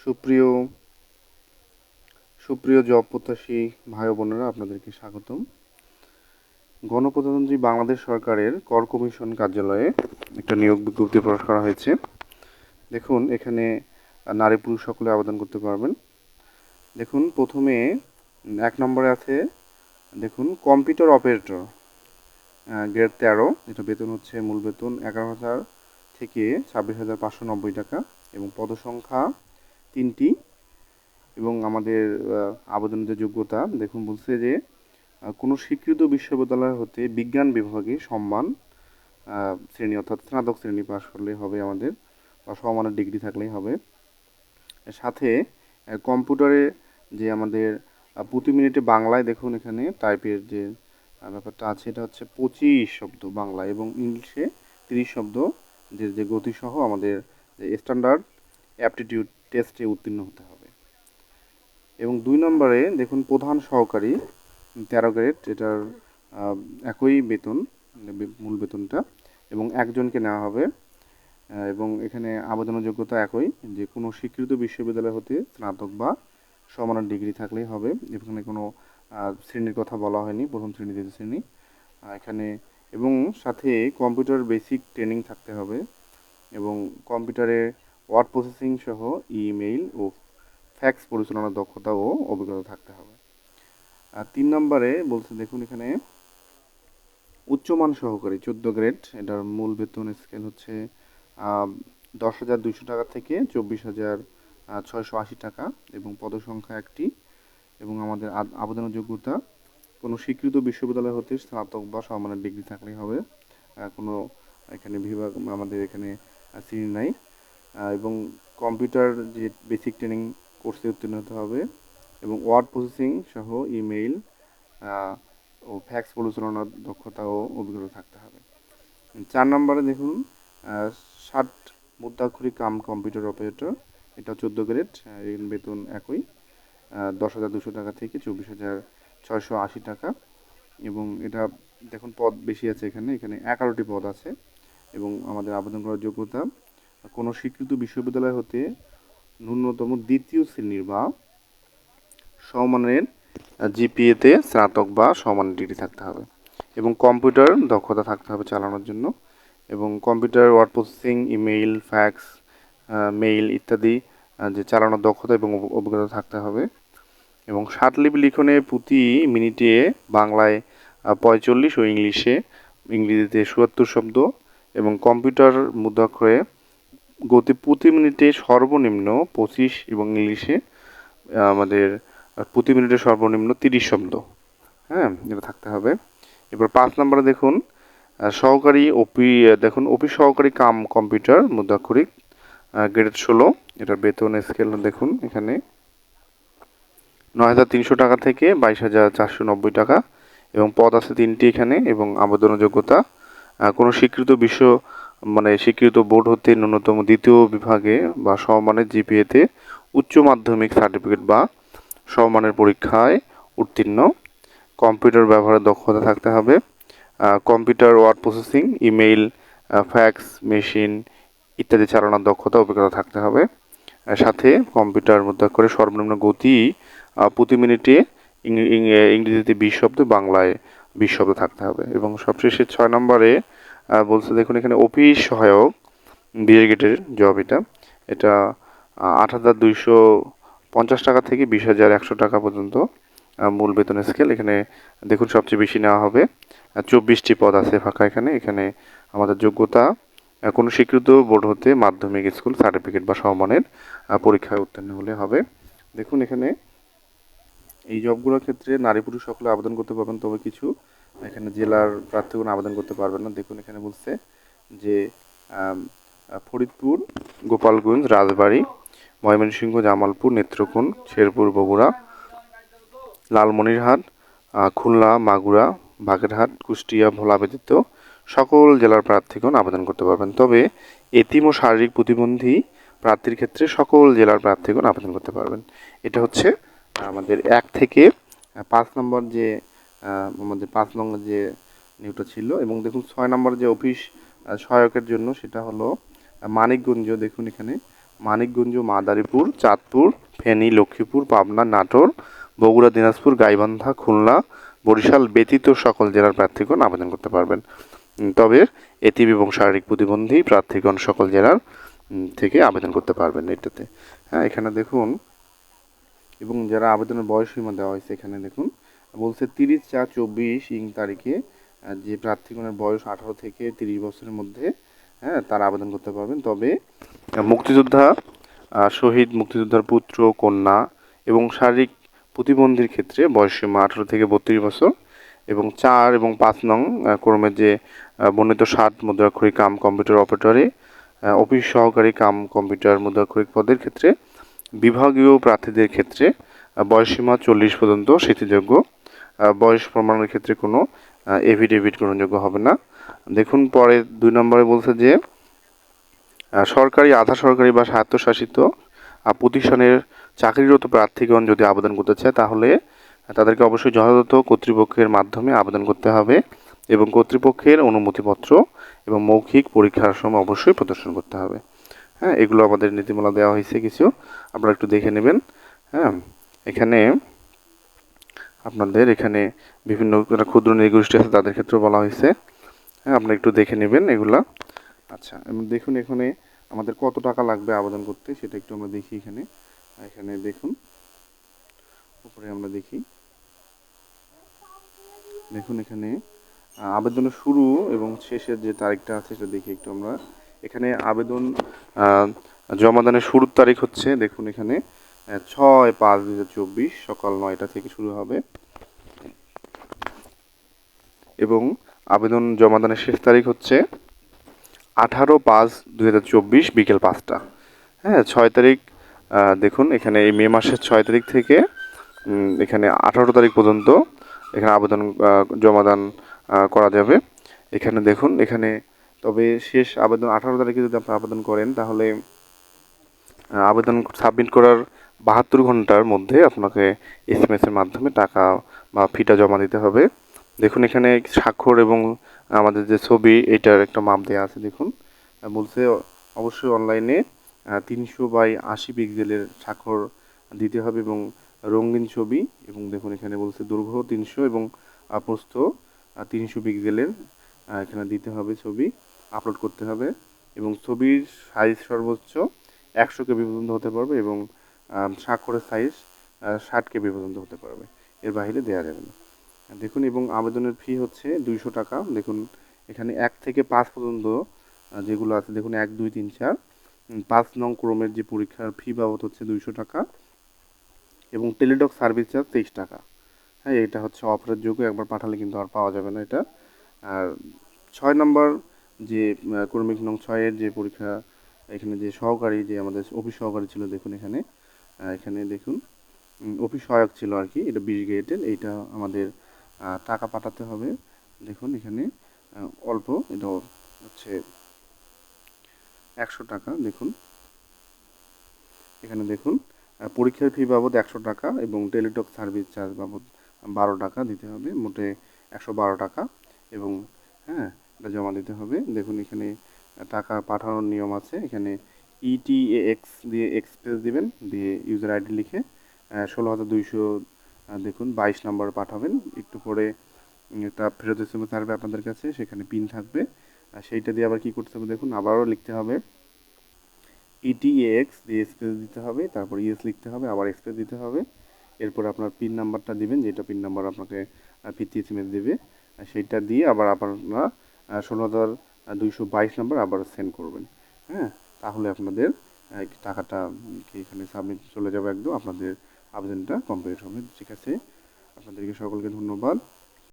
সুপ্রিয় সুপ্রিয় জব প্রত্যাশী ভাই ও বোনেরা, আপনাদেরকে স্বাগতম। গণপ্রজাতন্ত্রী বাংলাদেশ সরকারের কর কমিশন কার্যালয়ে একটা নিয়োগ বিজ্ঞপ্তি প্রকাশ করা হয়েছে। দেখুন, এখানে নারী পুরুষ সকলে আবেদন করতে পারবেন। দেখুন, প্রথমে 1 নম্বরে আছে, দেখুন, কম্পিউটার অপারেটর, গ্রেড 13। এটা বেতন হচ্ছে, মূল বেতন 11,000 থেকে 26,590 টাকা এবং পদসংখ্যা 3টি। এবং আমাদের আবেদনের যে যোগ্যতা, দেখুন বলছে যে কোনো স্বীকৃত বিশ্ববিদ্যালয় হতে বিজ্ঞান বিভাগে সম্মান শ্রেণী অর্থাৎ স্নাতক শ্রেণী পাশ করলেই হবে আমাদের, বা সমমানের ডিগ্রি থাকলেই হবে। সাথে কম্পিউটারে যে আমাদের প্রতি মিনিটে বাংলায়, দেখুন এখানে টাইপের যে ব্যাপারটা আছে, এটা হচ্ছে 25 শব্দ বাংলা এবং ইংলিশে 30 শব্দ, যে গতিসহ আমাদের যে স্ট্যান্ডার্ড অ্যাপটিটিউড টেস্টে উত্তীর্ণ হতে হবে। এবং 2 নম্বরে দেখুন, প্রধান সহকারী 13 গ্রেড, এটার একই বেতন, মূল বেতনটা, এবং একজনকে নেওয়া হবে। এবং এখানে আবেদনের যোগ্যতা একই, যে কোনো স্বীকৃত বিশ্ববিদ্যালয় হতে স্নাতক বা সমানের ডিগ্রি থাকলেই হবে। এখানে কোনো শ্রেণীর কথা বলা হয়নি, প্রথম শ্রেণী দ্বিতীয় শ্রেণী এখানে। এবং সাথে কম্পিউটার বেসিক ট্রেনিং থাকতে হবে এবং কম্পিউটারে ওয়ার্ড প্রসেসিং সহ ইমেইল ও ফ্যাক্স পরিচালনার দক্ষতা ও অভিজ্ঞতা থাকতে হবে। আর 3 নম্বরে বলছে, দেখুন এখানে উচ্চমান সহকারী 14 গ্রেড, এটার মূল বেতন স্কেল হচ্ছে 10,200 টাকা থেকে 24,680 টাকা এবং পদসংখ্যা 1টি। এবং আমাদের আবেদনের যোগ্যতা কোনো স্বীকৃত বিশ্ববিদ্যালয় হতে স্নাতক বা সমমানের ডিগ্রি থাকলেই হবে। কোনো এখানে বিভাগ আমাদের এখানে শ্রেণী নাই। এবং কম্পিউটার যে বেসিক ট্রেনিং কোর্সে উত্তীর্ণ হতে হবে এবং ওয়ার্ড প্রসেসিং সহ ইমেইল ও ফ্যাক্স পরিচালনার দক্ষতা ও অভিজ্ঞতা থাকতে হবে। 4 নম্বরে দেখুন, 60 মুদ্রাক্ষরিক কাম কম্পিউটার অপারেটর, এটা 14 গ্রেড, এর বেতন একই, 10,200 টাকা থেকে 24,680 টাকা। এবং এটা দেখুন পদ বেশি আছে, এখানে 11টি পদ আছে। এবং আমাদের আবেদন করার যোগ্যতা কোনো স্বীকৃত বিশ্ববিদ্যালয় হতে ন্যূনতম দ্বিতীয় শ্রেণীর বা সমমানের জিপিএতে স্নাতক বা সমমানের ডিগ্রি থাকতে হবে এবং কম্পিউটার দক্ষতা থাকতে হবে চালানোর জন্য। এবং computer word processing, email, fax, mail ইত্যাদি যে চালানোর দক্ষতা এবং অভিজ্ঞতা থাকতে হবে। এবং ষাটলিপি লিখনে প্রতি মিনিটে বাংলায় 45 ও ইংরেজিতে 77 শব্দ এবং কম্পিউটার মুদ্রাক্ষরে গতি প্রতি মিনিটে সর্বনিম্ন 25 এবং ইংলিশে আমাদের প্রতি মিনিটে সর্বনিম্ন 30 শব্দ, হ্যাঁ, এটা থাকতে হবে। এবার 5 নম্বরে দেখুন, সহকারী দেখুন অফিস সহকারী কাম কম্পিউটার মুদ্রাক্ষরিক, গ্রেড 16, এটার বেতন স্কেল দেখুন এখানে 9,300 টাকা থেকে 22,490 টাকা এবং পদ আছে 3টি এখানে। এবং আবেদনের যোগ্যতা কোনো স্বীকৃত বোর্ড হতে ন্যূনতম দ্বিতীয় বিভাগে বা সমমানের জিপিএতে উচ্চ মাধ্যমিক সার্টিফিকেট বা সমমানের পরীক্ষায় উত্তীর্ণ, কম্পিউটার ব্যবহারের দক্ষতা থাকতে হবে, computer word processing, email, fax machine ইত্যাদি চালানোর দক্ষতা অভিজ্ঞতা থাকতে হবে। সাথে কম্পিউটার মুদ্রাক্ষরে সর্বনিম্ন গতি প্রতি মিনিটে ইংরেজিতে 20 শব্দ, বাংলায় 20 শব্দ থাকতে হবে। এবং সবশেষে 6 নম্বরে বলছে, দেখুন এখানে অফিস সহায়ক 20 গ্রেডের জব, এটা 8,250 টাকা থেকে 20,100 টাকা পর্যন্ত মূল বেতন স্কেল। এখানে দেখুন সবচেয়ে বেশি নেওয়া হবে, 24টি পদ আছে ফাঁকা। এখানে আমাদের যোগ্যতা কোনো স্বীকৃত বোর্ড হতে মাধ্যমিক স্কুল সার্টিফিকেট বা সমমানের পরীক্ষায় উত্তীর্ণ হলে হবে। দেখুন এখানে এই জবগুলোর ক্ষেত্রে নারী পুরুষ সকলে আবেদন করতে পারবেন, তবে কিছু এখানে জেলার প্রার্থীগণ আবেদন করতে পারবেন না। দেখুন এখানে বলছে যে ফরিদপুর, গোপালগঞ্জ, রাজবাড়ী, ময়মনসিংহ, জামালপুর, নেত্রকোনা, শেরপুর, বগুড়া, লালমনিরহাট, খুলনা, মাগুরা, বাগেরহাট, কুষ্টিয়া, ভোলা ব্যতীত সকল জেলার প্রার্থীগণ আবেদন করতে পারবেন। তবে এতিম ও শারীরিক প্রতিবন্ধী প্রার্থীর ক্ষেত্রে সকল জেলার প্রার্থীগণ আবেদন করতে পারবেন। এটা হচ্ছে আমাদের 1 থেকে 5 নম্বর যে আমাদের 5 নম্বর যে নিয়োগটা ছিল। এবং দেখুন 6 নম্বর যে অফিস সহায়কের জন্য, সেটা হলো মানিকগঞ্জ। দেখুন এখানে মানিকগঞ্জ, মাদারীপুর, চাঁদপুর, ফেনী, লক্ষ্মীপুর, পাবনা, নাটোর, বগুড়া, দিনাজপুর, গাইবান্ধা, খুলনা, বরিশাল ব্যতীত সকল জেলার প্রার্থীগণ আবেদন করতে পারবেন। তবে এতিম এবং শারীরিক প্রতিবন্ধী প্রার্থীগণ সকল জেলার থেকে আবেদন করতে পারবেন এটাতে। হ্যাঁ, এখানে দেখুন, এবং যারা আবেদনের বয়সসীমা দেওয়া হয়েছে এখানে দেখুন বলছে 30/4/24 তারিখে যে প্রার্থীগণের বয়স 18 থেকে 30 বছরের মধ্যে, হ্যাঁ, তারা আবেদন করতে পারবেন। তবে মুক্তিযোদ্ধা, শহীদ মুক্তিযোদ্ধার পুত্র, কন্যা এবং শারীরিক প্রতিবন্ধীর ক্ষেত্রে বয়সসীমা 18 থেকে 32 বছর, এবং 4 এবং 5 নং ক্রমে যে বর্ণিত 60 মুদ্রাক্ষরিক কাম কম্পিউটার অপারেটরে, অফিস সহকারী কাম কম্পিউটার মুদ্রাক্ষরিক পদের ক্ষেত্রে বিভাগীয় প্রার্থীদের ক্ষেত্রে বয়সসীমা 40 পর্যন্ত শিথিলযোগ্য। বয়স প্রমাণের ক্ষেত্রে কোনো এফিডেভিট গ্রহণযোগ্য হবে না। দেখুন পরে 2 নম্বরে বলছে যে সরকারি, আধা সরকারি বা স্বায়ত্তশাসিত প্রতিষ্ঠানের চাকরিরত প্রার্থীগণ যদি আবেদন করতে চায় তাহলে তাদেরকে অবশ্যই যথাযথ কর্তৃপক্ষের মাধ্যমে আবেদন করতে হবে এবং কর্তৃপক্ষের অনুমতিপত্র এবং মৌখিক পরীক্ষার সময় অবশ্যই প্রদর্শন করতে হবে। হ্যাঁ, এগুলো আমাদের নীতিমালা দেওয়া হয়েছে কিছু, আপনারা একটু দেখে নেবেন। হ্যাঁ, এখানে আপনাদের এখানে বিভিন্ন ক্ষুদ্র নৃগোষ্ঠী আছে তাদের ক্ষেত্রেও বলা হয়েছে। হ্যাঁ, আপনারা একটু দেখে নেবেন এগুলা। আচ্ছা, দেখুন এখানে আমাদের কত টাকা লাগবে আবেদন করতে সেটা একটু আমরা দেখি। এখানে দেখুন উপরে আমরা দেখি, দেখুন এখানে আবেদনের শুরু এবং শেষের যে তারিখটা আছে সেটা দেখি একটু আমরা। এখানে আবেদন জমাদানের শুরুর তারিখ হচ্ছে, দেখুন এখানে 6/5/2024 সকাল 9টা থেকে শুরু হবে, এবং আবেদন জমাদানের শেষ তারিখ হচ্ছে 18/5/2024 বিকেল 5টা। হ্যাঁ, 6 তারিখ, দেখুন এখানে এই মে মাসের 6 তারিখ থেকে এখানে 18 তারিখ পর্যন্ত এখানে আবেদন জমাদান করা যাবে। এখানে দেখুন এখানে, তবে শেষ আবেদন 18 তারিখে যদি আপনি আবেদন করেন তাহলে আবেদন সাবমিট করার 72 ঘন্টার মধ্যে আপনাকে SMS এর মাধ্যমে টাকা বা ফিটা জমা দিতে হবে। দেখুন এখানে স্বাক্ষর এবং আমাদের যে ছবি এটার একটা মাপ দেওয়া আছে। দেখুন বলছে অবশ্যই অনলাইনে 300/80 পিক্সেলের স্বাক্ষর দিতে হবে এবং রঙিন ছবি, এবং দেখুন এখানে বলছে দৈর্ঘ্য 300 এবং প্রস্থ 300 পিক্সেলের এখানে দিতে হবে, ছবি আপলোড করতে হবে, এবং ছবির সাইজ সর্বোচ্চ 100 KB পর্যন্ত হতে পারবে এবং স্বাক্ষরের সাইজ 60 KB পর্যন্ত হতে পারবে, এর বাইরে দেওয়া যাবে না। দেখুন, এবং আবেদনের ফি হচ্ছে 200 টাকা। দেখুন এখানে 1 থেকে 5 পর্যন্ত যেগুলো আছে, দেখুন 1, 2, 3, 4, 5 নং ক্রমের যে পরীক্ষার ফি বাবদ হচ্ছে 200 টাকা এবং টেলিটক সার্ভিস চার্জ 23 টাকা। হ্যাঁ, এটা হচ্ছে অফারের যোগ্য, একবার পাঠালে কিন্তু আর পাওয়া যাবে না এটা। আর 6 নম্বর যে কর্মিক নং 6-এর যে পরীক্ষা, এখানে যে সহকারী, যে আমাদের অফিস সহকারী ছিল, দেখুন এখানে দেখুন অফিস সহায়ক ছিল আর কি, এটা 20 গ্রেডের, এইটা আমাদের টাকা পাঠাতে হবে। দেখুন এখানে অল্প, এটা হচ্ছে 100 টাকা। দেখুন এখানে দেখুন পরীক্ষার ফি বাবদ 100 টাকা এবং টেলিটক সার্ভিস চার্জ বাবদ 12 টাকা দিতে হবে, মোটে 112 টাকা, এবং হ্যাঁ, এটা জমা দিতে হবে। দেখুন এখানে টাকা পাঠানোর নিয়ম আছে, এখানে ETAX দিয়ে এক্সপ্রেস দিবেন, দিয়ে ইউজার আইডি লিখে 16,200 দেখুন 22 নম্বর পাঠাবেন। একটু পরে একটা ফেরত SMS আসবে আপনাদের কাছে, সেখানে পিন থাকবে, সেইটা দিয়ে আবার কি করতে হবে, দেখুন আবারও লিখতে হবে ETAX দিয়ে স্পেস দিতে হবে, তারপর ইএস লিখতে হবে, আবার স্পেস দিতে হবে, এরপর আপনার পিন নাম্বারটা দিবেন, যেটা পিন নাম্বার আপনাকে ফিরতি SMS দেবে, সেইটা দিয়ে আবার আপনারা 16,222 নাম্বার আবার সেন্ড করবেন। হ্যাঁ, তাহলে আপনাদের টাকাটা এখানে সাবমিট চলে যাবে, একদম আপনাদের আবেদনটা কমপ্লিট হবে। ঠিক আছে, আপনাদেরকে সকলকে ধন্যবাদ।